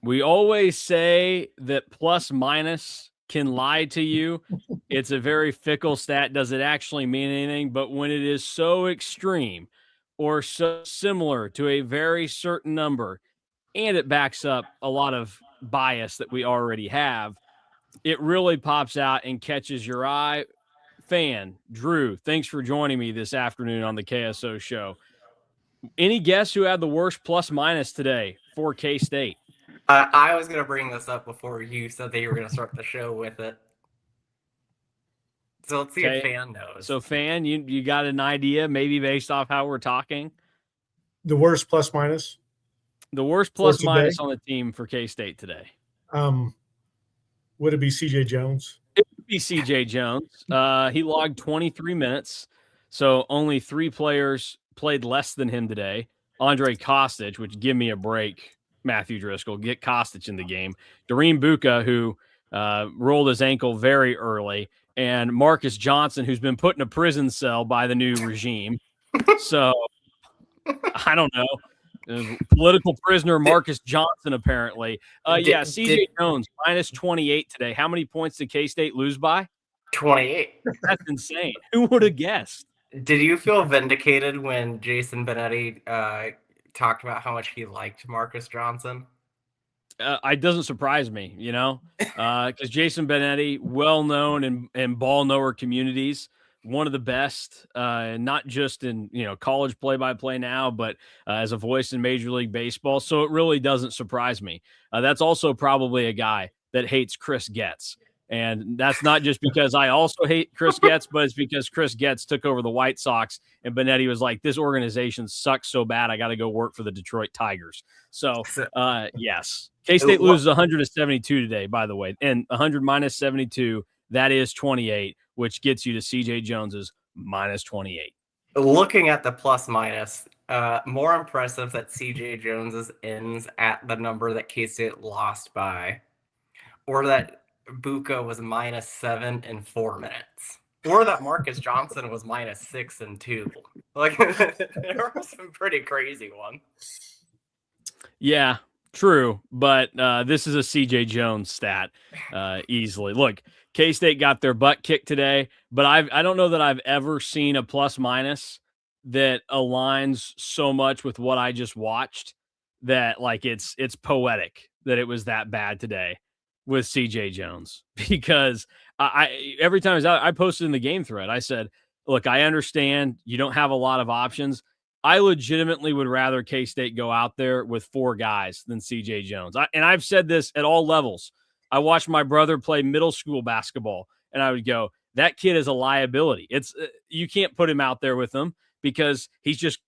We always say that plus minus can lie to you. It's a very fickle stat. Does it actually mean anything? But when it is so extreme or so similar to a very certain number, and it backs up a lot of bias that we already have, it really pops out and catches your eye. Fan, Drew, thanks for joining me this afternoon on the KSO show. Any guess who had the worst plus minus today for K-State? I was going to bring this up before you said that you were going to start the show with it. So let's see if Okay. Fan knows. So, Fan, you got an idea, maybe based off how we're talking? The worst plus minus? The worst plus minus on the team for K-State today. Would it be C.J. Jones? It would be C.J. Jones. He logged 23 minutes, so only 3 players played less than him today. Andre Kostic, which give me a break, Matthew Driscoll. Get Kostic in the game. Doreen Buka, who rolled his ankle very early, and Marcus Johnson, who's been put in a prison cell by the new regime. So, I don't know. Political prisoner Marcus Johnson, apparently. C.J. Jones, minus 28 today. How many points did K-State lose by? 28. That's insane. Who would have guessed? Did you feel vindicated when Jason Benetti talked about how much he liked Marcus Johnson? It doesn't surprise me, because Jason Benetti, well-known in ball knower communities, one of the best, not just in college play-by-play now, but as a voice in Major League Baseball. So it really doesn't surprise me. That's also probably a guy that hates Chris Getz. And that's not just because I also hate Chris Getz, but it's because Chris Getz took over the White Sox, and Benetti was like, this organization sucks so bad, I got to go work for the Detroit Tigers. So, yes. K-State loses 172 today, by the way, and 100 minus 72, that is 28, which gets you to C.J. Jones's minus 28. Looking at the plus minus, more impressive that C.J. Jones's ends at the number that K-State lost by, or that Buka was minus 7 in 4 minutes, or that Marcus Johnson was minus 6 in 2. Like, there were some pretty crazy ones. Yeah, true. But this is a C.J. Jones stat easily. Look, K-State got their butt kicked today, but I don't know that I've ever seen a plus minus that aligns so much with what I just watched that it's poetic that it was that bad today with C.J. Jones, because I every time I posted in the game thread, I said, look, I understand you don't have a lot of options. I legitimately would rather K-State go out there with 4 guys than C.J. Jones. And I've said this at all levels. I watched my brother play middle school basketball, and I would go, that kid is a liability. You can't put him out there with them because he's just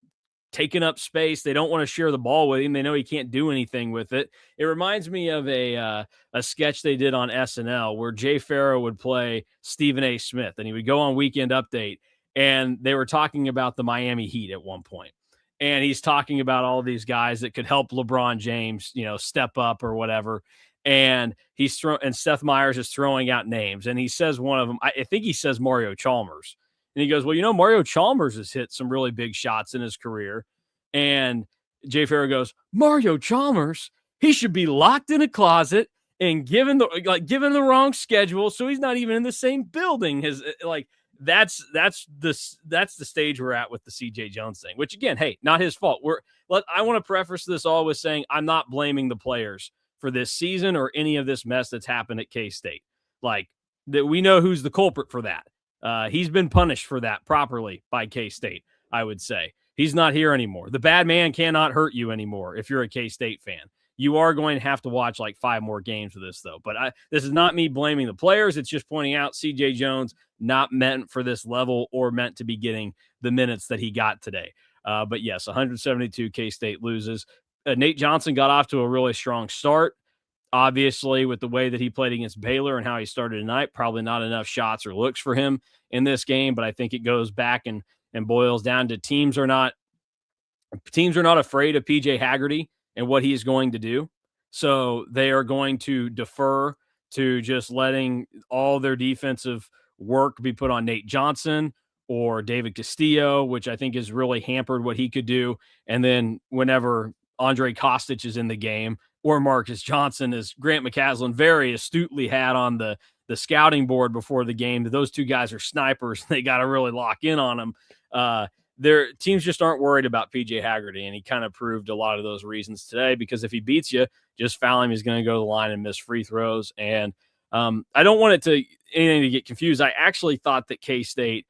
taking up space. They don't want to share the ball with him. They know he can't do anything with it. It reminds me of a sketch they did on SNL where Jay Farrow would play Stephen A. Smith, and he would go on Weekend Update, and they were talking about the Miami Heat at one point. And he's talking about all these guys that could help LeBron James, step up or whatever. And and Seth Meyers is throwing out names, and he says one of them. I think he says Mario Chalmers. And he goes, well, Mario Chalmers has hit some really big shots in his career. And Jay Farrow goes, Mario Chalmers, he should be locked in a closet and given the wrong schedule, so he's not even in the same building. That's the stage we're at with the C.J. Jones thing. Which again, hey, not his fault. I want to preface this all with saying I'm not blaming the players for this season or any of this mess that's happened at K-State. That we know who's the culprit for that. He's been punished for that properly by K-State, I would say. He's not here anymore. The bad man cannot hurt you anymore if you're a K-State fan. You are going to have to watch 5 more games of this, though. But this is not me blaming the players. It's just pointing out C.J. Jones not meant for this level or meant to be getting the minutes that he got today. But yes, 172 K-State loses. Nate Johnson got off to a really strong start. Obviously, with the way that he played against Baylor and how he started tonight, probably not enough shots or looks for him in this game. But I think it goes back and boils down to teams are not afraid of PJ Hagerty and what he's going to do. So they are going to defer to just letting all their defensive work be put on Nate Johnson or David Castillo, which I think has really hampered what he could do. And then whenever Andre Kostic is in the game or Marcus Johnson, as Grant McCaslin very astutely had on the scouting board before the game. Those two guys are snipers. They got to really lock in on them. Their teams just aren't worried about PJ Hagerty, and he kind of proved a lot of those reasons today, because if he beats you, just foul him. He's going to go to the line and miss free throws. And I don't want anything to get confused. I actually thought that K-State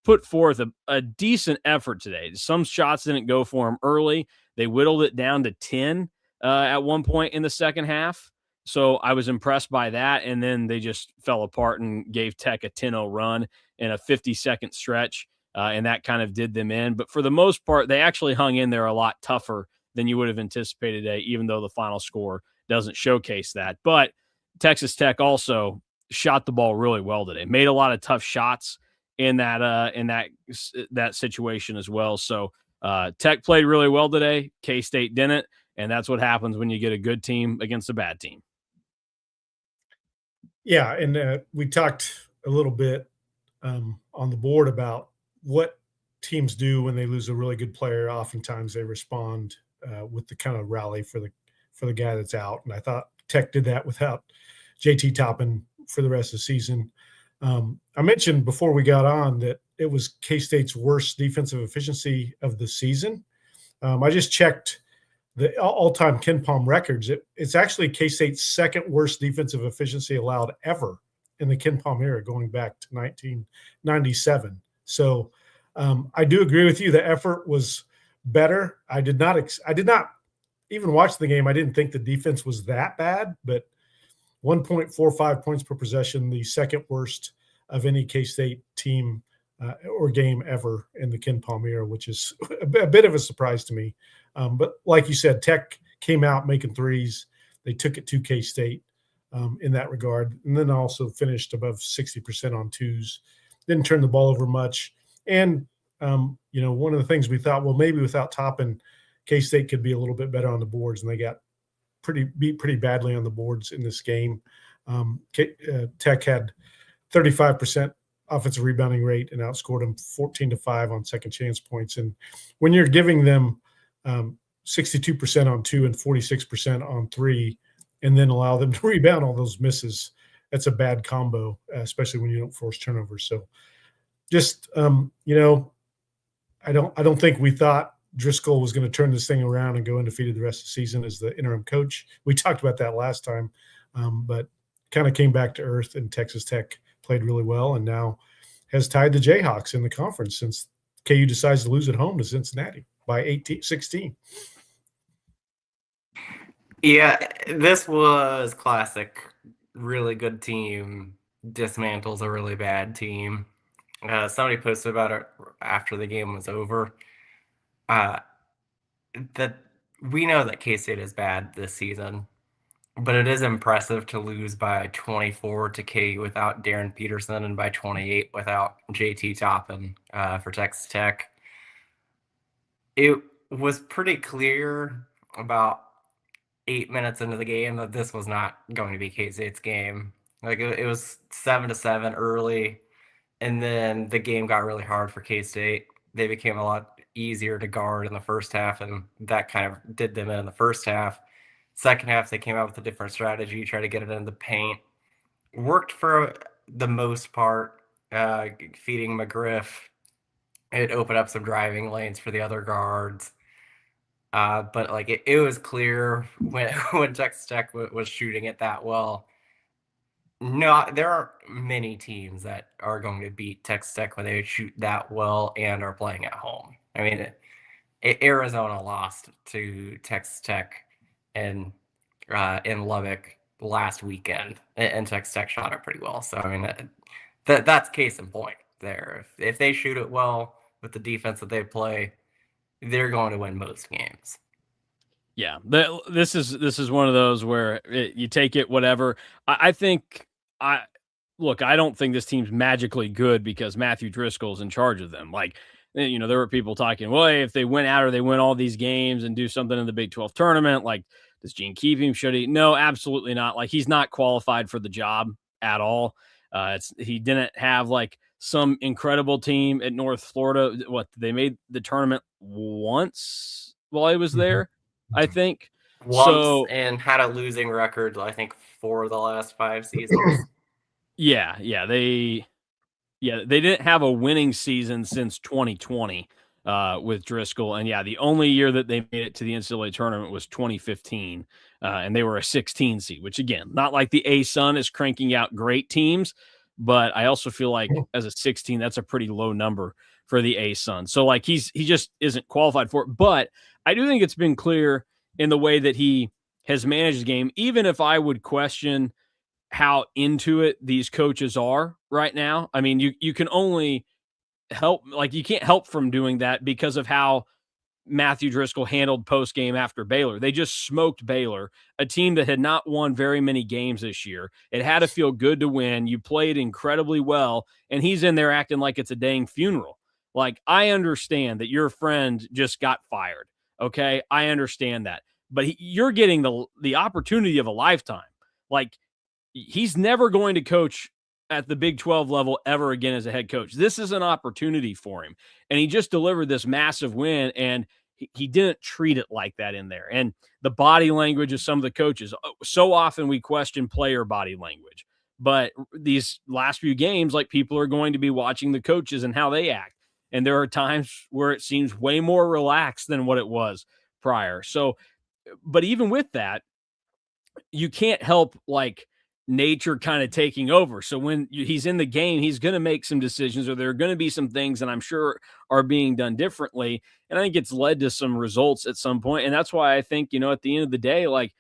put forth a decent effort today. Some shots didn't go for them early. They whittled it down to 10 at one point in the second half. So I was impressed by that. And then they just fell apart and gave Tech a 10-0 run in a 50-second stretch. And that kind of did them in. But for the most part, they actually hung in there a lot tougher than you would have anticipated today, even though the final score doesn't showcase that. But Texas Tech also shot the ball really well today, made a lot of tough shots in that situation as well. So Tech played really well today. K-State didn't, and that's what happens when you get a good team against a bad team. Yeah, and we talked a little bit on the board about what teams do when they lose a really good player. Oftentimes they respond with the kind of rally for the guy that's out, and I thought Tech did that without JT Toppin for the rest of the season. I mentioned before we got on that it was K-State's worst defensive efficiency of the season. I just checked the all-time KenPom records. It's actually K-State's second worst defensive efficiency allowed ever in the KenPom era, going back to 1997. So I do agree with you. The effort was better. I did not even watch the game. I didn't think the defense was that bad, but 1.45 points per possession, the second worst of any K-State team or game ever in the KenPom era, which is a bit of a surprise to me. But like you said, Tech came out making threes. They took it to K-State in that regard, and then also finished above 60% on twos. Didn't turn the ball over much. And, one of the things we thought, well, maybe without Toppin, K-State could be a little bit better on the boards, and they got beat pretty badly on the boards in this game. Tech had 35% offensive rebounding rate and outscored them 14-5 on second chance points. And when you're giving them 62% on two and 46% on three, and then allow them to rebound all those misses, that's a bad combo, especially when you don't force turnovers. So just, I don't think we thought Driscoll was going to turn this thing around and go undefeated the rest of the season as the interim coach. We talked about that last time, but kind of came back to earth, and Texas Tech played really well and now has tied the Jayhawks in the conference since KU decides to lose at home to Cincinnati by 16. Yeah, this was classic. Really good team dismantles a really bad team. Somebody posted about it after the game was over. That we know that K-State is bad this season, but it is impressive to lose by 24 to KU without Darren Peterson and by 28 without JT Toppin for Texas Tech. It was pretty clear about 8 minutes into the game that this was not going to be K-State's game. Like it was 7-7 early, and then the game got really hard for K-State. They became a lot easier to guard in the first half, and that kind of did them in the first half. Second half, they came out with a different strategy, try to get it in the paint. Worked for the most part, feeding McGriff. It opened up some driving lanes for the other guards. But like it was clear when Texas Tech was shooting it that well. No, there aren't many teams that are going to beat Texas Tech when they shoot that well and are playing at home. I mean, Arizona lost to Texas Tech in Lubbock last weekend, and Texas Tech shot it pretty well. So I mean, that's case in point there. If they shoot it well with the defense that they play, they're going to win most games. Yeah, this is one of those where you take it whatever. I don't think this team's magically good because Matthew Driscoll's in charge of them. Like, there were people talking, well, if they went out or they win all these games and do something in the Big 12 tournament, like, does Gene keep him? Should he? No, absolutely not. Like, he's not qualified for the job at all. He didn't have like some incredible team at North Florida. They made the tournament once while he was there. I think. Once, and had a losing record, I think, 4 of the last 5 seasons. Yeah, they didn't have a winning season since 2020 with Driscoll, and the only year that they made it to the NCAA tournament was 2015, and they were a 16 seed. Which again, not like the A-Sun is cranking out great teams, but I also feel like as a 16, that's a pretty low number for the A-Sun. So like he just isn't qualified for it. But I do think it's been clear in the way that he has managed the game, even if I would question how into it these coaches are right now. I mean, you can only help, like, you can't help from doing that because of how Matthew Driscoll handled post game after Baylor. They just smoked Baylor, a team that had not won very many games this year. It had to feel good to win. You played incredibly well, and he's in there acting like it's a dang funeral. Like, I understand that your friend just got fired. Okay, I understand that, but you're getting the opportunity of a lifetime. Like, he's never going to coach at the Big 12 level ever again as a head coach. This is an opportunity for him. And he just delivered this massive win, and he didn't treat it like that in there. And the body language of some of the coaches, so often we question player body language. But these last few games, like, people are going to be watching the coaches and how they act. And there are times where it seems way more relaxed than what it was prior. So, but even with that, you can't help, like, nature kind of taking over. So when he's in the game, he's going to make some decisions, or there are going to be some things that I'm sure are being done differently. And I think it's led to some results at some point. And that's why I think, at the end of the day, like,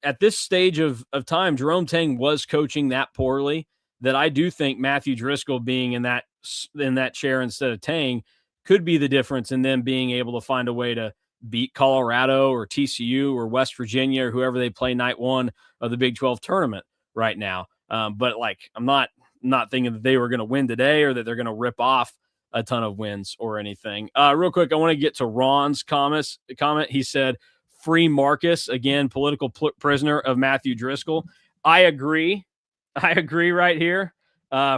at this stage of time, Jerome Tang was coaching that poorly, that I do think Matthew Driscoll being in that chair instead of Tang could be the difference in them being able to find a way to beat Colorado or TCU or West Virginia or whoever they play night one of the Big 12 tournament right now. But like, I'm not thinking that they were going to win today or that they're going to rip off a ton of wins or anything. Real quick, I want to get to Ron's comment. He said, "Free Marcus," again, political prisoner of Matthew Driscoll. I agree right here.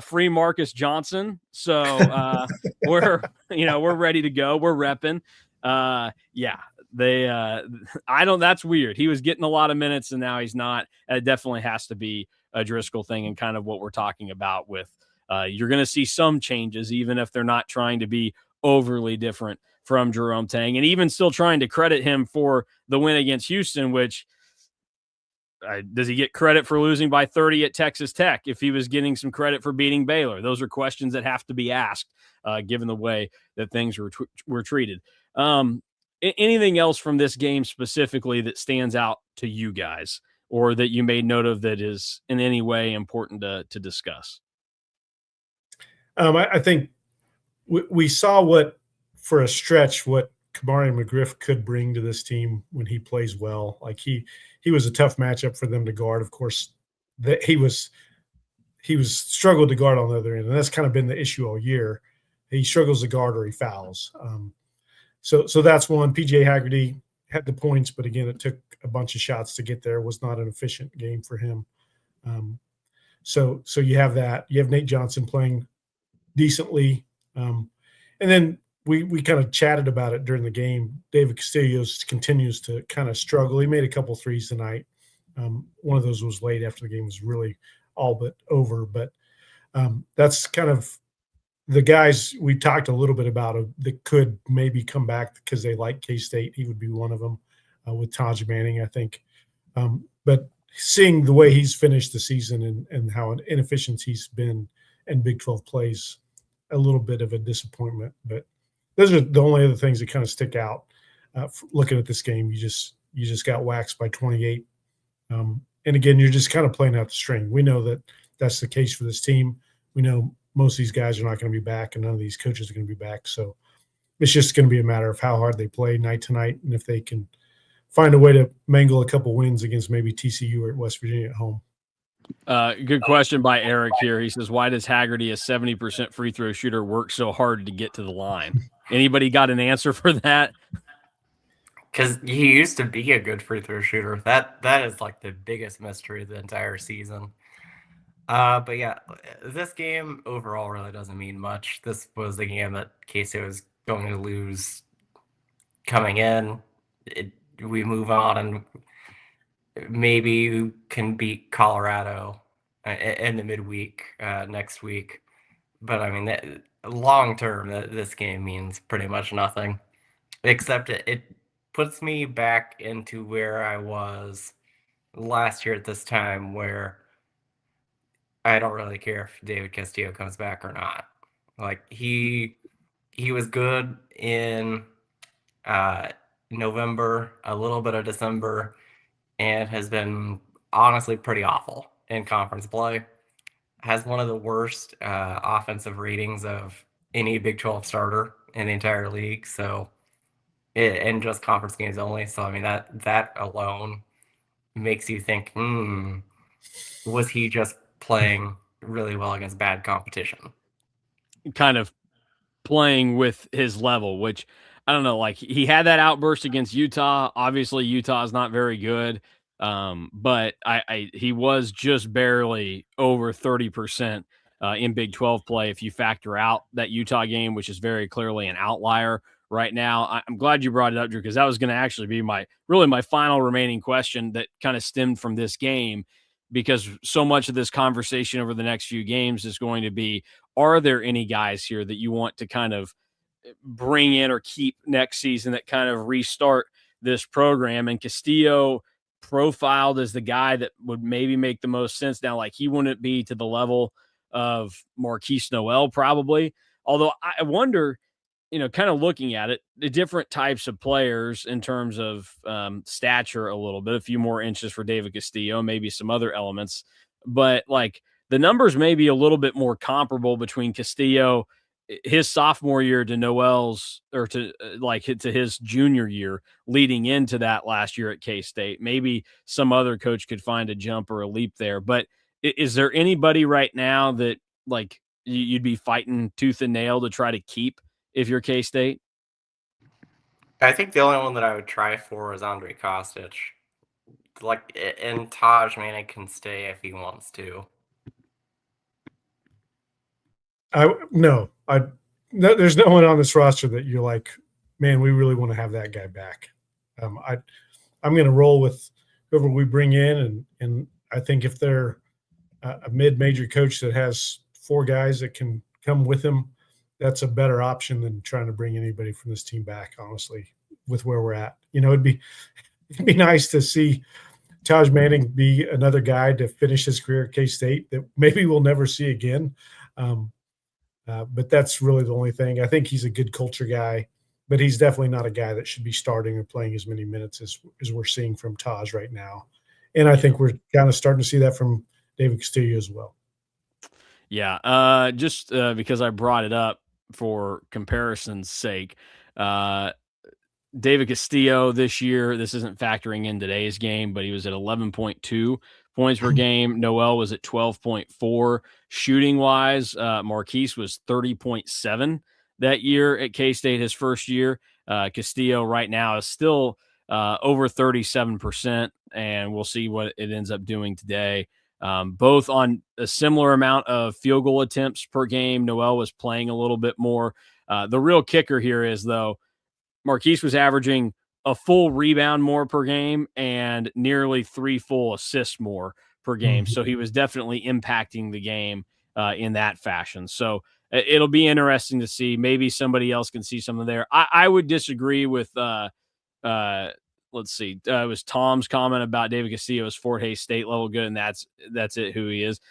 Free Marcus Johnson. So we're ready to go. We're repping. That's weird. He was getting a lot of minutes and now he's not. It definitely has to be a Driscoll thing, and kind of what we're talking about with you're going to see some changes, even if they're not trying to be overly different from Jerome Tang, and even still trying to credit him for the win against Houston, which does he get credit for losing by 30 at Texas Tech if he was getting some credit for beating Baylor? Those are questions that have to be asked given the way that things were treated. Anything else from this game specifically that stands out to you guys, or that you made note of that is in any way important to discuss? I think we saw what Kamari McGriff could bring to this team when he plays well. Like, he was a tough matchup for them to guard. Of course, that he was struggled to guard on the other end, and that's kind of been the issue all year. He struggles to guard or he fouls. So that's one. PJ Hagerty had the points, but again, it took a bunch of shots to get there. It was not an efficient game for him. So you have that. You have Nate Johnson playing decently. And then we kind of chatted about it during the game. David Castillo continues to kind of struggle. He made a couple threes tonight. One of those was late after the game was really all but over. But that's kind of the guys we talked a little bit about that could maybe come back because they like K-State. He would be one of them with Taj Manning, I think. But seeing the way he's finished the season and how inefficient he's been in Big 12 plays, a little bit of a disappointment. But those are the only other things that kind of stick out looking at this game. You just got waxed by 28. And again, you're just kind of playing out the string. We know that that's the case for this team. We know most of these guys are not going to be back, and none of these coaches are going to be back. So it's just going to be a matter of how hard they play night to night, and if they can find a way to mangle a couple wins against maybe TCU or West Virginia at home. Good question by Eric here. He says, "Why does Hagerty, a 70% free throw shooter, work so hard to get to the line?" Anybody got an answer for that? Because he used to be a good free throw shooter. That is like the biggest mystery of the entire season. But yeah, this game overall really doesn't mean much. This was the game that K-State was going to lose coming in. we move on and maybe you can beat Colorado in the midweek next week. But I mean, long term, this game means pretty much nothing, except it puts me back into where I was last year at this time, where I don't really care if David Castillo comes back or not. Like he was good in uh, November, a little bit of December, and has been honestly pretty awful in conference play. Has one of the worst offensive ratings of any Big 12 starter in the entire league. So, and just conference games only. So, I mean, that alone makes you think, was he just playing really well against bad competition? Kind of playing with his level, which I don't know. Like he had that outburst against Utah. Obviously, Utah is not very good, but he was just barely over 30% in Big 12 play. If you factor out that Utah game, which is very clearly an outlier right now, I'm glad you brought it up, Drew, because that was going to actually be my final remaining question that kind of stemmed from this game. Because so much of this conversation over the next few games is going to be, are there any guys here that you want to kind of bring in or keep next season that kind of restart this program? And Castillo profiled as the guy that would maybe make the most sense. Now, like he wouldn't be to the level of Marquise Noel probably, although I wonder, kind of looking at it, the different types of players in terms of stature a little bit, a few more inches for David Castillo, maybe some other elements, but like the numbers may be a little bit more comparable between Castillo, his sophomore year, to Noel's, or to to his junior year leading into that last year at K-State. Maybe some other coach could find a jump or a leap there, but is there anybody right now that like you'd be fighting tooth and nail to try to keep if you're K-State? I think the only one that I would try for is Andre Kostic. Like, and Taj Manning can stay if he wants to. No, there's no one on this roster that you're like, man, we really want to have that guy back. I'm going to roll with whoever we bring in, and I think if they're a mid-major coach that has 4 guys that can come with him, that's a better option than trying to bring anybody from this team back, honestly, with where we're at. It'd be nice to see Taj Manning be another guy to finish his career at K-State that maybe we'll never see again. But that's really the only thing. I think he's a good culture guy, but he's definitely not a guy that should be starting or playing as many minutes as we're seeing from Taj right now. And I think we're kind of starting to see that from David Castillo as well. Yeah, just because I brought it up for comparison's sake, David Castillo this year, this isn't factoring in today's game, but he was at 11.2 points per game. Noel was at 12.4. Shooting wise, Marquise was 30.7 that year at K-State, his first year. Castillo right now is still over 37%, and we'll see what it ends up doing today. Both on a similar amount of field goal attempts per game. Noel was playing a little bit more. The real kicker here is, though, Marquise was averaging a full rebound more per game and nearly 3 full assists more per game. So he was definitely impacting the game in that fashion. So it'll be interesting to see. Maybe somebody else can see something there. I would disagree with, let's see, it was Tom's comment about David Castillo's Fort Hays State level good, and that's it, who he is.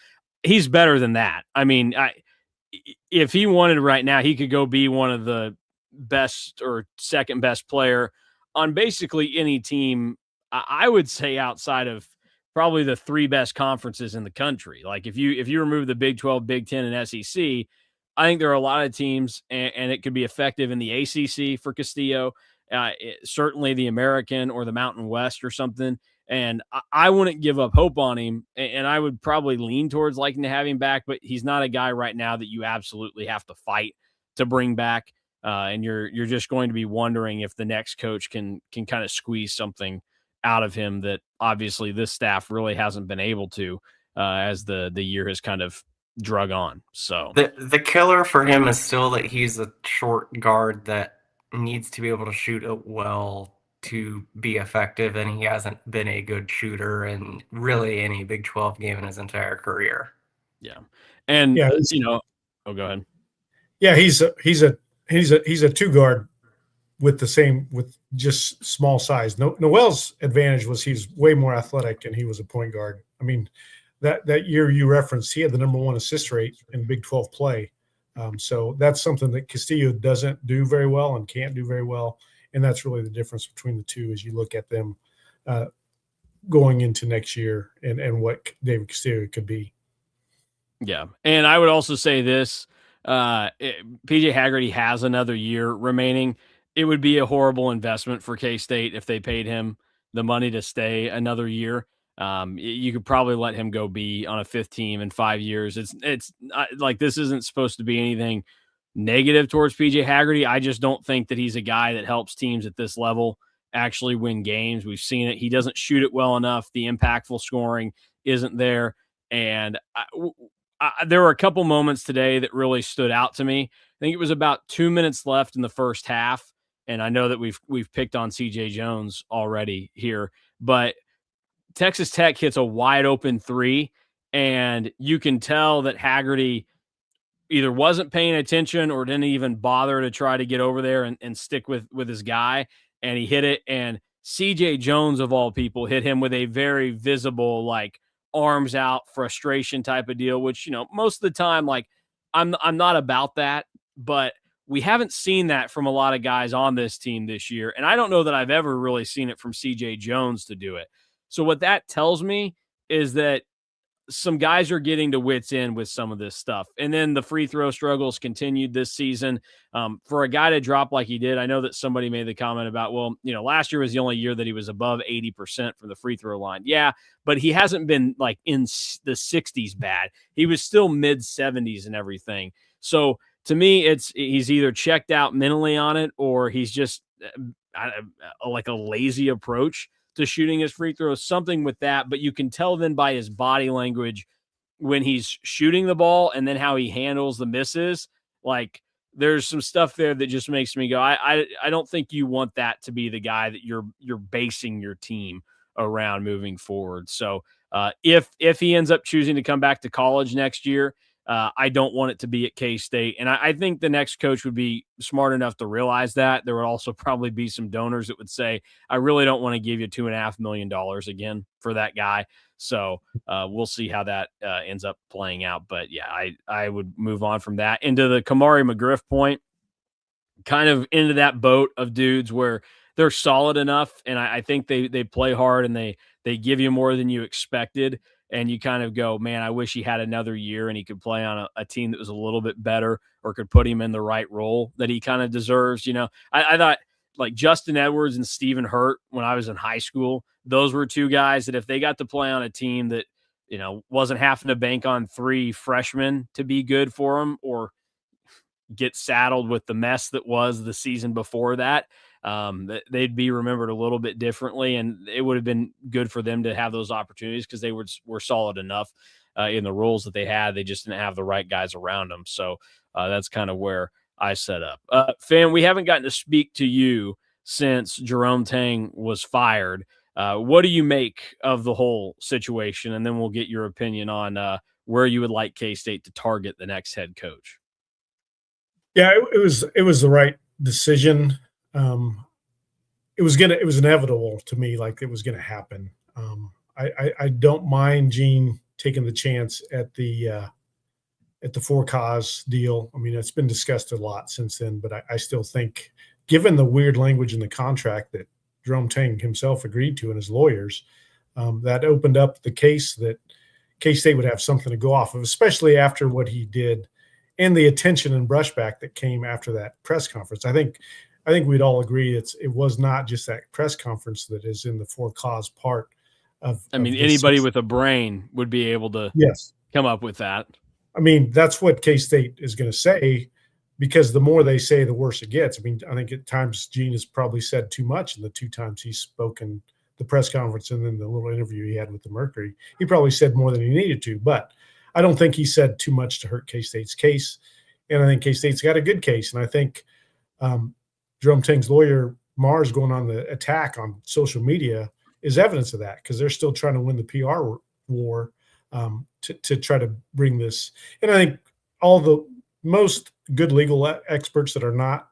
He's better than that. I mean, if he wanted right now, he could go be one of the best or second best player on basically any team, I would say, outside of probably the 3 best conferences in the country. Like if you remove the Big 12, Big 10, and SEC, I think there are a lot of teams, and it could be effective in the ACC for Castillo, certainly the American or the Mountain West or something. And I wouldn't give up hope on him, and I would probably lean towards liking to have him back, but he's not a guy right now that you absolutely have to fight to bring back. And you're just going to be wondering if the next coach can kind of squeeze something out of him that obviously this staff really hasn't been able to as the year has kind of drug on. So the killer for him is still that he's a short guard that needs to be able to shoot it well to be effective, and he hasn't been a good shooter in really any Big 12 game in his entire career. Yeah. And, Yeah, oh, go ahead. Yeah, he's a two guard with just small size. Noel's advantage was he's way more athletic and he was a point guard. I mean, that year you referenced, he had the number 1 assist rate in Big 12 play. So that's something that Castillo doesn't do very well and can't do very well. And that's really the difference between the two as you look at them going into next year and what David Castillo could be. Yeah. And I would also say this, PJ Hagerty has another year remaining. It would be a horrible investment for K-State if they paid him the money to stay another year. You could probably let him go be on a 5th team in 5 years. It's like, this isn't supposed to be anything negative towards PJ Hagerty. I just don't think that he's a guy that helps teams at this level actually win games. We've seen it. He doesn't shoot it well enough. The impactful scoring isn't there. And there were a couple moments today that really stood out to me. I think it was about 2 minutes left in the first half. And I know that we've picked on CJ Jones already here, but Texas Tech hits a wide open 3, and you can tell that Hagerty either wasn't paying attention or didn't even bother to try to get over there and stick with his guy. And he hit it. And CJ Jones, of all people, hit him with a very visible, like, arms out frustration type of deal, which, most of the time, like, I'm not about that, but we haven't seen that from a lot of guys on this team this year. And I don't know that I've ever really seen it from CJ Jones to do it. So what that tells me is that some guys are getting to wits end with some of this stuff. And then the free throw struggles continued this season. For a guy to drop like he did, I know that somebody made the comment about, well, last year was the only year that he was above 80% from the free throw line. Yeah, but he hasn't been like in the 60s bad. He was still mid 70s and everything. So to me, he's either checked out mentally on it, or he's just like a lazy approach to shooting his free throws, something with that. But you can tell then by his body language when he's shooting the ball and then how he handles the misses, like, there's some stuff there that just makes me go, I don't think you want that to be the guy that you're basing your team around moving forward. So if he ends up choosing to come back to college next year, I don't want it to be at K-State. And I think the next coach would be smart enough to realize that. There would also probably be some donors that would say, I really don't want to give you $2.5 million again for that guy. So we'll see how that ends up playing out. But yeah, I would move on from that into the Kamari McGriff point, kind of into that boat of dudes where they're solid enough. And I think they play hard and they give you more than you expected. And you kind of go, man, I wish he had another year and he could play on a team that was a little bit better or could put him in the right role that he kind of deserves. I thought, like, Justin Edwards and Stephen Hurt when I was in high school, those were two guys that if they got to play on a team that, wasn't having to bank on 3 freshmen to be good for them or get saddled with the mess that was the season before that, they'd be remembered a little bit differently, and it would have been good for them to have those opportunities because they were solid enough in the roles that they had. They just didn't have the right guys around them. So that's kind of where I set up. Fan, we haven't gotten to speak to you since Jerome Tang was fired. What do you make of the whole situation? And then we'll get your opinion on where you would like K-State to target the next head coach. Yeah, it was the right decision. It was inevitable to me, like it was going to happen. I don't mind Gene taking the chance at the For Cause deal. I mean, it's been discussed a lot since then, but I still think, given the weird language in the contract that Jerome Tang himself agreed to and his lawyers, that opened up the case that K-State would have something to go off of, especially after what he did and the attention and brushback that came after that press conference. I think we'd all agree it was not just that press conference that is in the For Cause part of. I mean, anybody with a brain would be able to come up with that. I mean, that's what K-State is going to say, because the more they say, the worse it gets. I mean, I think at times Gene has probably said too much in the 2 times he's spoken, the press conference and then the little interview he had with the Mercury. He probably said more than he needed to, but I don't think he said too much to hurt K-State's case. And I think K-State's got a good case. And I think Jerome Tang's lawyer Mars going on the attack on social media is evidence of that, because they're still trying to win the PR war to try to bring this. And I think all the most good legal experts that are not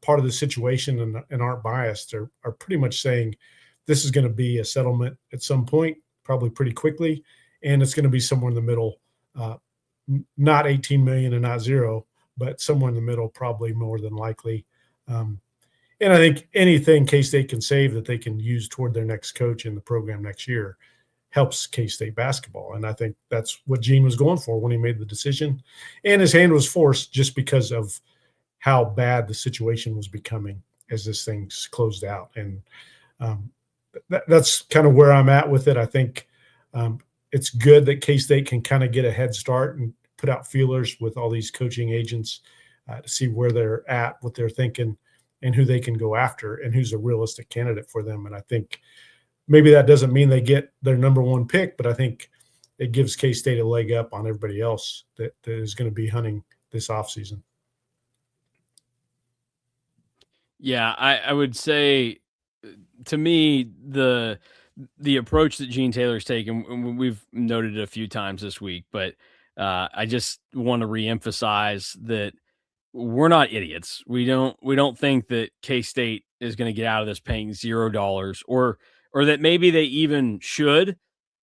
part of the situation and aren't biased are pretty much saying this is going to be a settlement at some point, probably pretty quickly, and it's going to be somewhere in the middle, not 18 million and not zero, but somewhere in the middle, probably more than likely. And I think anything K-State can save that they can use toward their next coach in the program next year helps K-State basketball. And I think that's what Gene was going for when he made the decision. And his hand was forced just because of how bad the situation was becoming as this thing's closed out. And that's kind of where I'm at with it. I think it's good that K-State can kind of get a head start and put out feelers with all these coaching agents to see where they're at, what they're thinking, and who they can go after and who's a realistic candidate for them. And I think maybe that doesn't mean they get their number one pick, but I think it gives K-State a leg up on everybody else that is going to be hunting this offseason. Yeah, I would say, to me, the approach that Gene Taylor's taken, and we've noted it a few times this week, but I just want to reemphasize that we're not idiots. We don't think that K-State is going to get out of this paying $0, or that maybe they even should,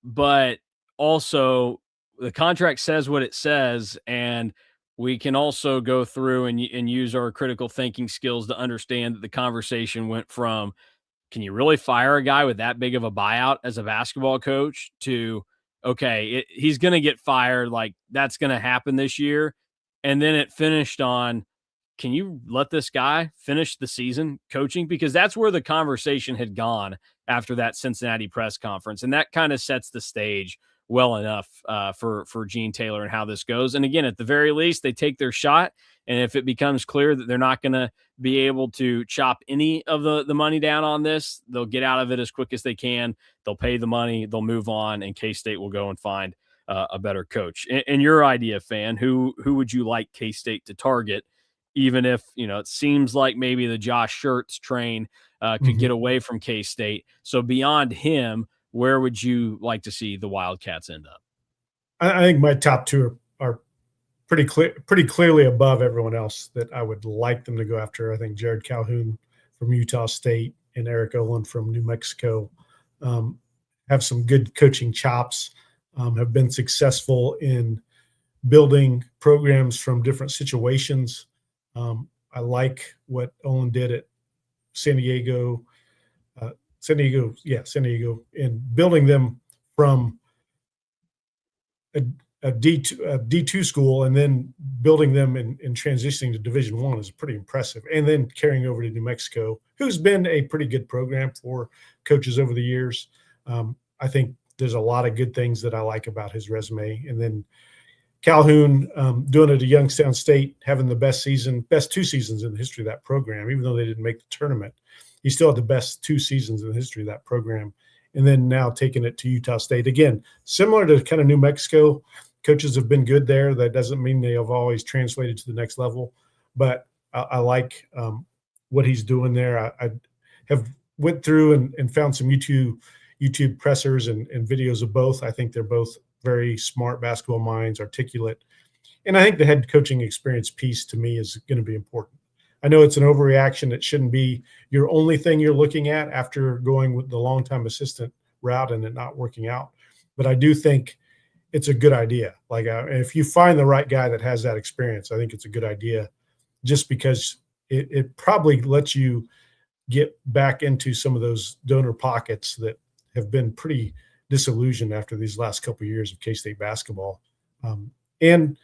but also the contract says what it says, and we can also go through and use our critical thinking skills to understand that the conversation went from, can you really fire a guy with that big of a buyout as a basketball coach, to, okay, he's going to get fired, like that's going to happen this year. And then it finished on, can you let this guy finish the season coaching? Because that's where the conversation had gone after that Cincinnati press conference. And that kind of sets the stage well enough for Gene Taylor and how this goes. And again, at the very least, they take their shot. And if it becomes clear that they're not going to be able to chop any of the money down on this, they'll get out of it as quick as they can. They'll pay the money, they'll move on, and K-State will go and find a better coach. And your idea, fan, who would you like K-State to target, even if, it seems like maybe the Josh Schertz train could get away from K-State? So beyond him, where would you like to see the Wildcats end up? I think my top two are pretty clearly above everyone else that I would like them to go after. I think Jared Calhoun from Utah State and Eric Olin from New Mexico have some good coaching chops, have been successful in building programs from different situations. I like what Olin did at San Diego, and building them from a D2 school and then building them and transitioning to Division I is pretty impressive. And then carrying over to New Mexico, who's been a pretty good program for coaches over the years. I think there's a lot of good things that I like about his resume. And then Calhoun doing it at Youngstown State, having the best 2 seasons in the history of that program, even though they didn't make the tournament. He still had the best 2 seasons in the history of that program. And then now taking it to Utah State. Again, similar to kind of New Mexico, coaches have been good there. That doesn't mean they have always translated to the next level. But I like what he's doing there. I have went through and found some YouTube pressers and videos of both. I think they're both very smart basketball minds, articulate. And I think the head coaching experience piece to me is going to be important. I know it's an overreaction. It shouldn't be your only thing you're looking at after going with the longtime assistant route and it not working out. But I do think it's a good idea. Like if you find the right guy that has that experience, I think it's a good idea, just because it probably lets you get back into some of those donor pockets that have been pretty disillusioned after these last couple of years of K-State basketball. And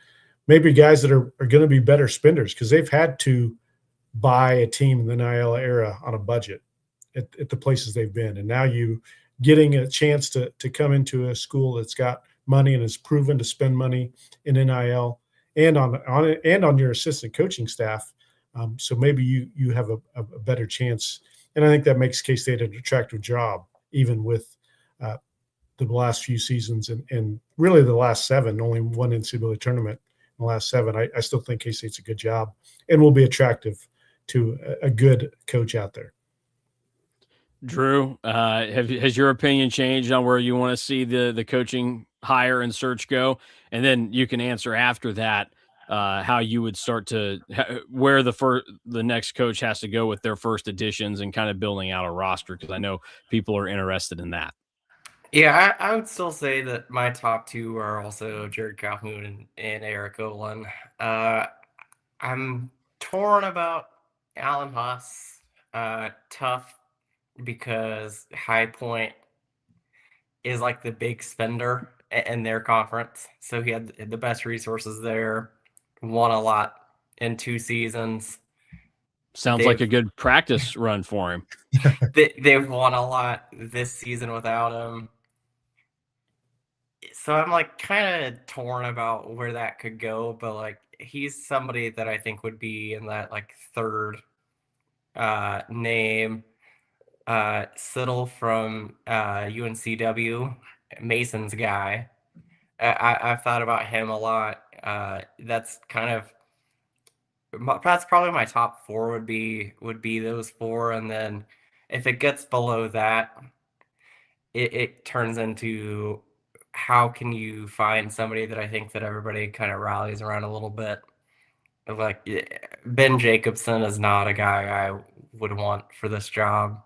maybe guys that are going to be better spenders, because they've had to buy a team in the NIL era on a budget at the places they've been. And now you getting a chance to come into a school that's got money and is proven to spend money in NIL and on your assistant coaching staff. So maybe you have a better chance. And I think that makes K-State an attractive job, even with the last few seasons and really the last 7, only one NCAA tournament in the last 7. I still think K-State's a good job and will be attractive to a good coach out there. Drew, has your opinion changed on where you want to see the coaching hire and search go? And then you can answer after that how you would start to where the next coach has to go with their first additions and kind of building out a roster, because I know people are interested in that. Yeah, I would still say that my top two are also Jared Calhoun and Eric Olin. I'm torn about Alan Huss. Tough because High Point is like the big spender in their conference. So he had the best resources there, won a lot in 2 seasons. Sounds like a good practice run for him. They've won a lot this season without him. So I'm like kind of torn about where that could go, but like he's somebody that I think would be in that like third name. Siddle from UNCW, Mason's guy. I've thought about him a lot. That's probably my top 4 would be those 4, and then if it gets below that, it turns into how can you find somebody that I think that everybody kind of rallies around a little bit. Like Ben Jacobson is not a guy I would want for this job.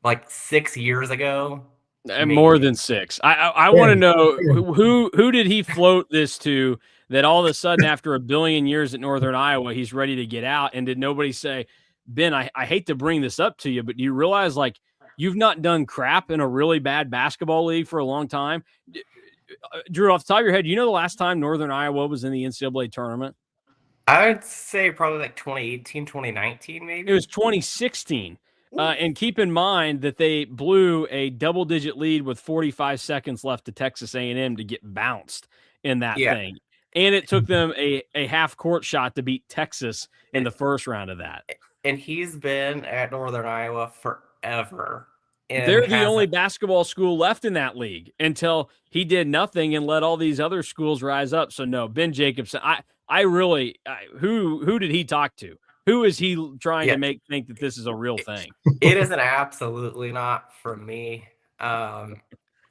Like 6 years ago, and more than 6. I want to know who did he float this to that all of a sudden after a billion years at Northern Iowa he's ready to get out, and did nobody say, Ben, I hate to bring this up to you, but do you realize like you've not done crap in a really bad basketball league for a long time? Drew, off the top of your head, you know the last time Northern Iowa was in the NCAA tournament? I would say probably like 2018, 2019, maybe. It was 2016. And keep in mind that they blew a double-digit lead with 45 seconds left to Texas A&M to get bounced in that thing. And it took them a half-court shot to beat Texas in the first round of that. And he's been at Northern Iowa forever. They're the only basketball school left in that league until he did nothing and let all these other schools rise up. So, no, Ben Jacobson, who did he talk to? Who is he trying to make think that this is a real thing? It is an absolutely not from me.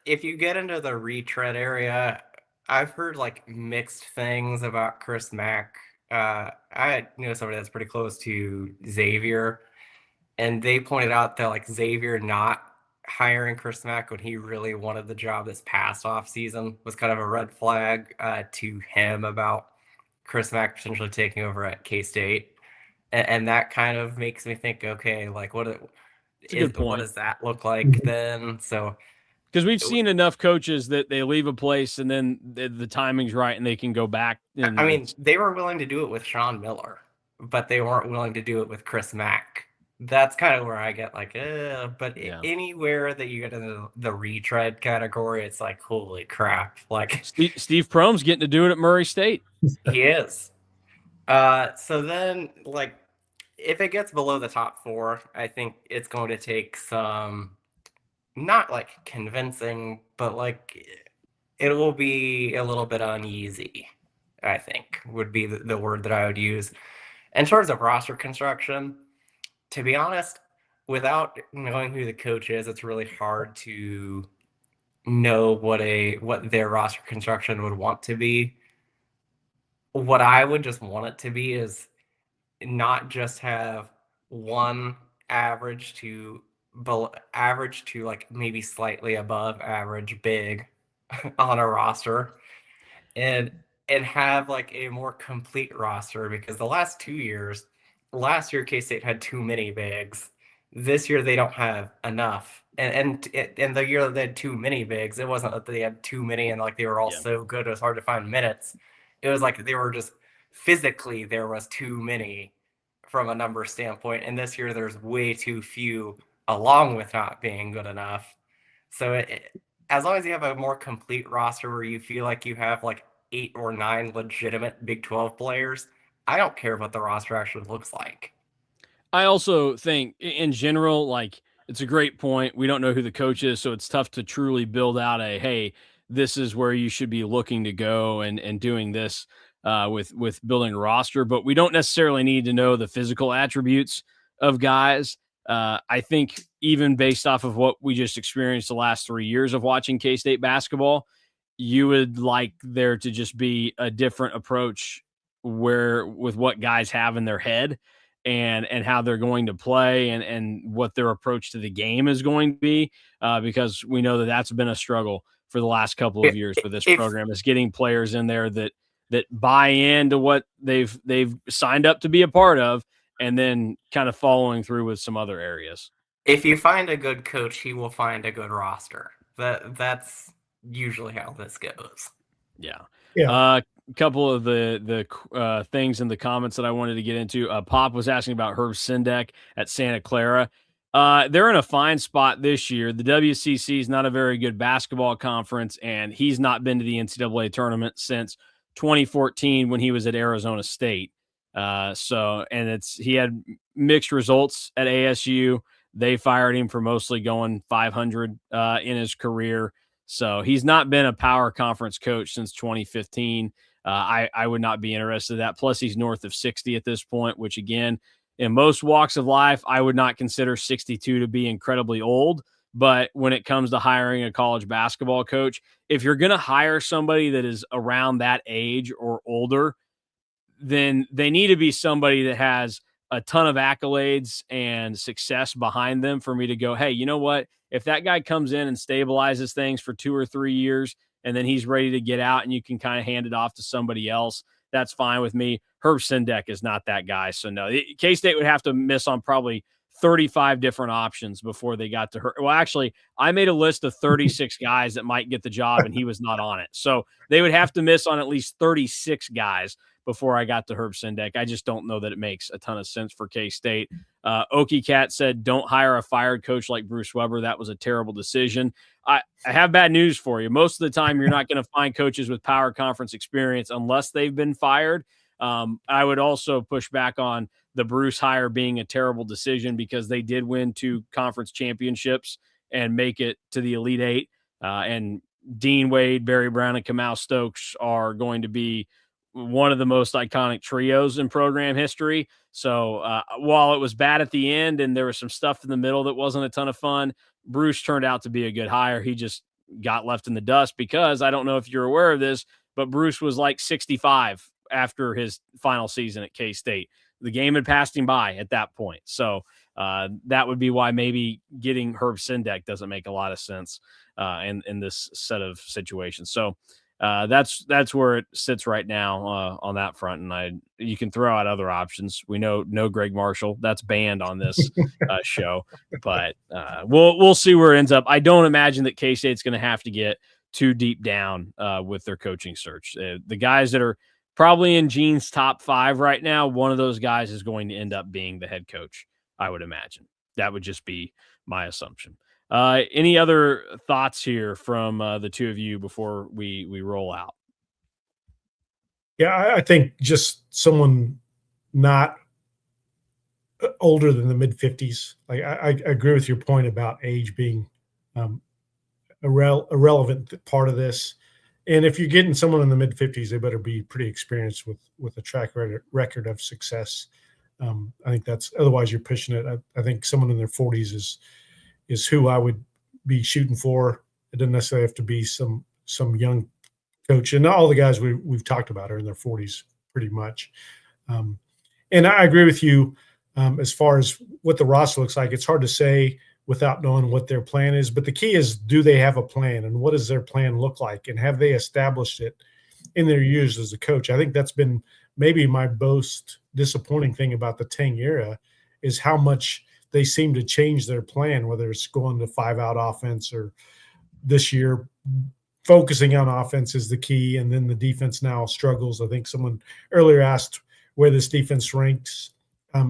If you get into the retread area, I've heard like mixed things about Chris Mack. I know somebody that's pretty close to Xavier, and they pointed out that like Xavier not hiring Chris Mack when he really wanted the job this past off season was kind of a red flag to him about Chris Mack potentially taking over at K-State. And that kind of makes me think, okay, like what does that look like then? So, because we've seen enough coaches that they leave a place and then the timing's right and they can go back. I mean, they were willing to do it with Sean Miller, but they weren't willing to do it with Chris Mack. That's kind of where I get like, but anywhere that you get into the retread category, it's like, holy crap! Like Steve Prohm's getting to do it at Murray State. He is. So then, like, if it gets below the top 4, I think it's going to take some, not like convincing, but like it will be a little bit uneasy, I think would be the word that I would use. In terms of roster construction, to be honest, without knowing who the coach is, it's really hard to know what their roster construction would want to be. What I would just want it to be is not just have one average to like maybe slightly above average big on a roster, and have like a more complete roster, because the last 2 years, last year K-State had too many bigs. This year they don't have enough. And the year that they had too many bigs, it wasn't that they had too many and like they were all so good it was hard to find minutes. It was like they were just physically there was too many from a number standpoint. And this year there's way too few, along with not being good enough. So as long as you have a more complete roster where you feel like you have like 8 or 9 legitimate Big 12 players, I don't care what the roster actually looks like. I also think in general, like, it's a great point. We don't know who the coach is, so it's tough to truly build out hey, this is where you should be looking to go and doing this. with building a roster, but we don't necessarily need to know the physical attributes of guys. I think even based off of what we just experienced the last 3 years of watching K-State basketball, you would like there to just be a different approach with what guys have in their head and how they're going to play and what their approach to the game is going to be, because we know that that's been a struggle for the last couple of years for this program, is getting players in there that buy into what they've signed up to be a part of, and then kind of following through with some other areas. If you find a good coach, he will find a good roster. That's usually how this goes. Yeah. Yeah. A couple of the things in the comments that I wanted to get into. Pop was asking about Herb Sendek at Santa Clara. They're in a fine spot this year. The WCC is not a very good basketball conference, and he's not been to the NCAA tournament since 2014 when he was at Arizona State. He had mixed results at ASU. They fired him for mostly going 500 in his career. So he's not been a power conference coach since 2015. I would not be interested in that. Plus, he's north of 60 at this point, which, again, in most walks of life, I would not consider 62 to be incredibly old. But when it comes to hiring a college basketball coach, if you're going to hire somebody that is around that age or older, then they need to be somebody that has a ton of accolades and success behind them for me to go, hey, you know what? If that guy comes in and stabilizes things for 2 or 3 years and then he's ready to get out and you can kind of hand it off to somebody else, that's fine with me. Herb Sendek is not that guy. So no, K-State would have to miss on probably 35 different options before they got to her. Well, actually, I made a list of 36 guys that might get the job and he was not on it. So they would have to miss on at least 36 guys before I got to Herb Sendek. I just don't know that it makes a ton of sense for K-State. Okie Cat said, don't hire a fired coach like Bruce Weber. That was a terrible decision. I have bad news for you. Most of the time, you're not going to find coaches with power conference experience unless they've been fired. I would also push back on the Bruce hire being a terrible decision because they did win 2 conference championships and make it to the Elite Eight. And Dean Wade, Barry Brown, and Kamau Stokes are going to be one of the most iconic trios in program history. So while it was bad at the end and there was some stuff in the middle that wasn't a ton of fun, Bruce turned out to be a good hire. He just got left in the dust because I don't know if you're aware of this, but Bruce was like 65 after his final season at K-State. The game had passed him by at that point. So that would be why maybe getting Herb Sendek doesn't make a lot of sense in this set of situations. So that's where it sits right now on that front. And you can throw out other options. We know no Greg Marshall. That's banned on this show, but we'll see where it ends up. I don't imagine that K-State's going to have to get too deep down with their coaching search. The guys that are probably in Gene's top 5 right now, one of those guys is going to end up being the head coach, I would imagine. That would just be my assumption. Any other thoughts here from the two of you before we roll out? Yeah, I think just someone not older than the mid-50s. Like I agree with your point about age being a relevant part of this. And if you're getting someone in the mid-50s, they better be pretty experienced with a track record of success. I think that's otherwise you're pushing it. I think someone in their 40s is who I would be shooting for. It doesn't necessarily have to be some young coach. And all the guys we've talked about are in their 40s pretty much. And I agree with you as far as what the roster looks like. It's hard to say without knowing what their plan is. But the key is, do they have a plan, and what does their plan look like? And have they established it in their years as a coach? I think that's been maybe my most disappointing thing about the Tang era is how much they seem to change their plan, whether it's going to 5-out offense or this year focusing on offense is the key. And then the defense now struggles. I think someone earlier asked where this defense ranks.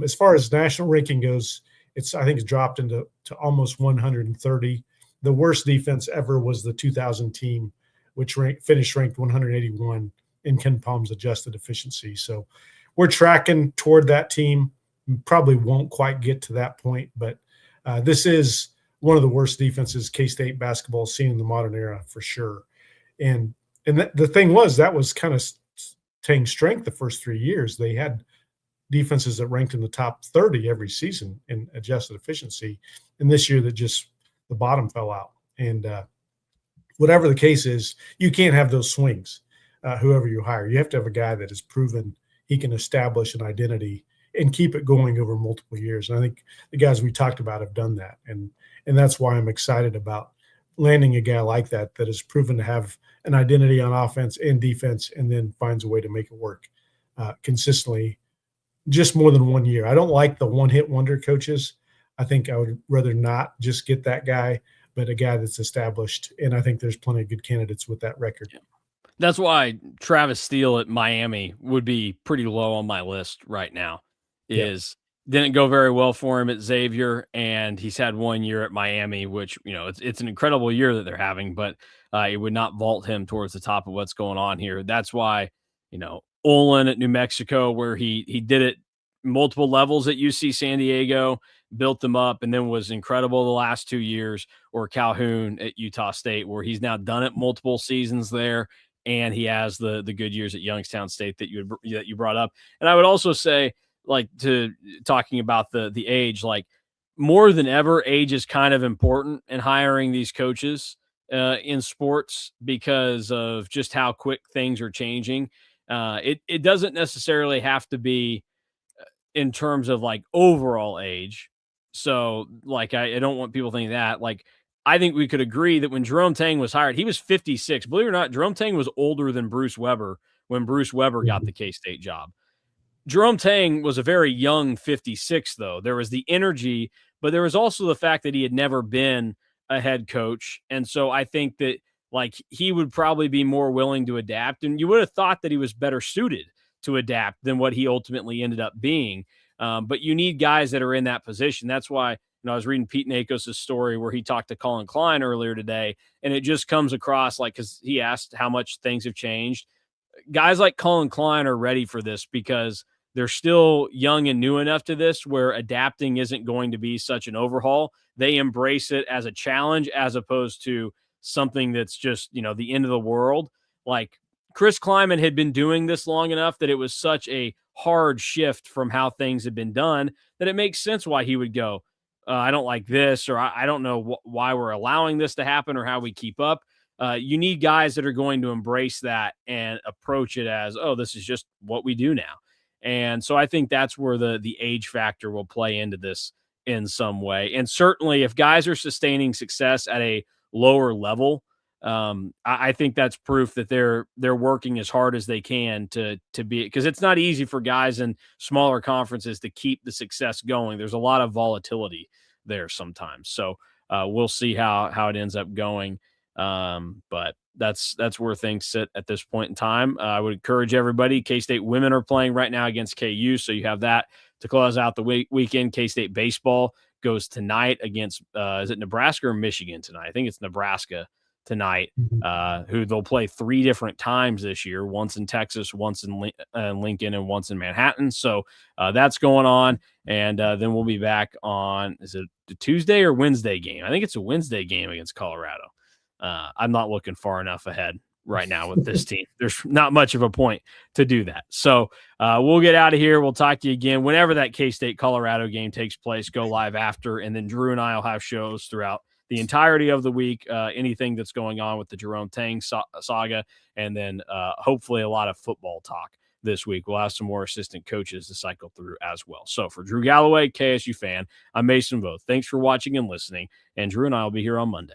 As far as national ranking goes, I think it's dropped to almost 130. The worst defense ever was the 2000 team, which finished ranked 181 in Ken Palm's adjusted efficiency. So we're tracking toward that team. Probably won't quite get to that point, but this is one of the worst defenses K-State basketball has seen in the modern era for sure. And the thing was, that was kind of Tang's strength the first 3 years. They had defenses that ranked in the top 30 every season in adjusted efficiency. And this year that just the bottom fell out. And whatever the case is, you can't have those swings, whoever you hire. You have to have a guy that has proven he can establish an identity and keep it going over multiple years. And I think the guys we talked about have done that. And that's why I'm excited about landing a guy like that has proven to have an identity on offense and defense and then finds a way to make it work consistently just more than 1 year. I don't like the one-hit wonder coaches. I think I would rather not just get that guy, but a guy that's established. And I think there's plenty of good candidates with that record. Yeah. That's why Travis Steele at Miami would be pretty low on my list right now. Didn't go very well for him at Xavier, and he's had 1 year at Miami, which, it's an incredible year that they're having, but it would not vault him towards the top of what's going on here. That's why, Olin at New Mexico, where he did it multiple levels at UC San Diego, built them up, and then was incredible the last 2 years, or Calhoun at Utah State, where he's now done it multiple seasons there, and he has the good years at Youngstown State that you brought up. And I would also say, talking about the age, more than ever, age is kind of important in hiring these coaches in sports because of just how quick things are changing. It doesn't necessarily have to be in terms of overall age. So I don't want people thinking that. I think we could agree that when Jerome Tang was hired, he was 56. Believe it or not, Jerome Tang was older than Bruce Weber when Bruce Weber got the K-State job. Jerome Tang was a very young 56, though. There was the energy, but there was also the fact that he had never been a head coach. And so I think that he would probably be more willing to adapt. And you would have thought that he was better suited to adapt than what he ultimately ended up being. But you need guys that are in that position. That's why, I was reading Pete Nakos' story where he talked to Colin Klein earlier today, and it just comes across because he asked how much things have changed. Guys like Colin Klein are ready for this because they're still young and new enough to this where adapting isn't going to be such an overhaul. They embrace it as a challenge as opposed to something that's just, the end of the world. Chris Kleiman had been doing this long enough that it was such a hard shift from how things had been done that it makes sense why he would go, I don't like this, or I don't know why we're allowing this to happen or how we keep up. You need guys that are going to embrace that and approach it as, this is just what we do now. And so I think that's where the age factor will play into this in some way. And certainly if guys are sustaining success at a lower level, I think that's proof that they're working as hard as they can to be, because it's not easy for guys in smaller conferences to keep the success going. There's a lot of volatility there sometimes. So we'll see how it ends up going. But that's where things sit at this point in time. I would encourage everybody. K-State women are playing right now against KU, so you have that to close out the weekend. K-State baseball goes tonight against is it Nebraska or Michigan tonight? I think it's Nebraska tonight, who they'll play 3 different times this year, once in Texas, once in Lincoln, and once in Manhattan. So that's going on. And then we'll be back on, is it a Tuesday or Wednesday game? I think it's a Wednesday game against Colorado. I'm not looking far enough ahead right now with this team. There's not much of a point to do that. So we'll get out of here. We'll talk to you again whenever that K-State Colorado game takes place. Go live after, and then Drew and I will have shows throughout the entirety of the week, anything that's going on with the Jerome Tang saga, and then hopefully a lot of football talk this week. We'll have some more assistant coaches to cycle through as well. So for Drew Galloway, KSU fan, I'm Mason Voth. Thanks for watching and listening, and Drew and I will be here on Monday.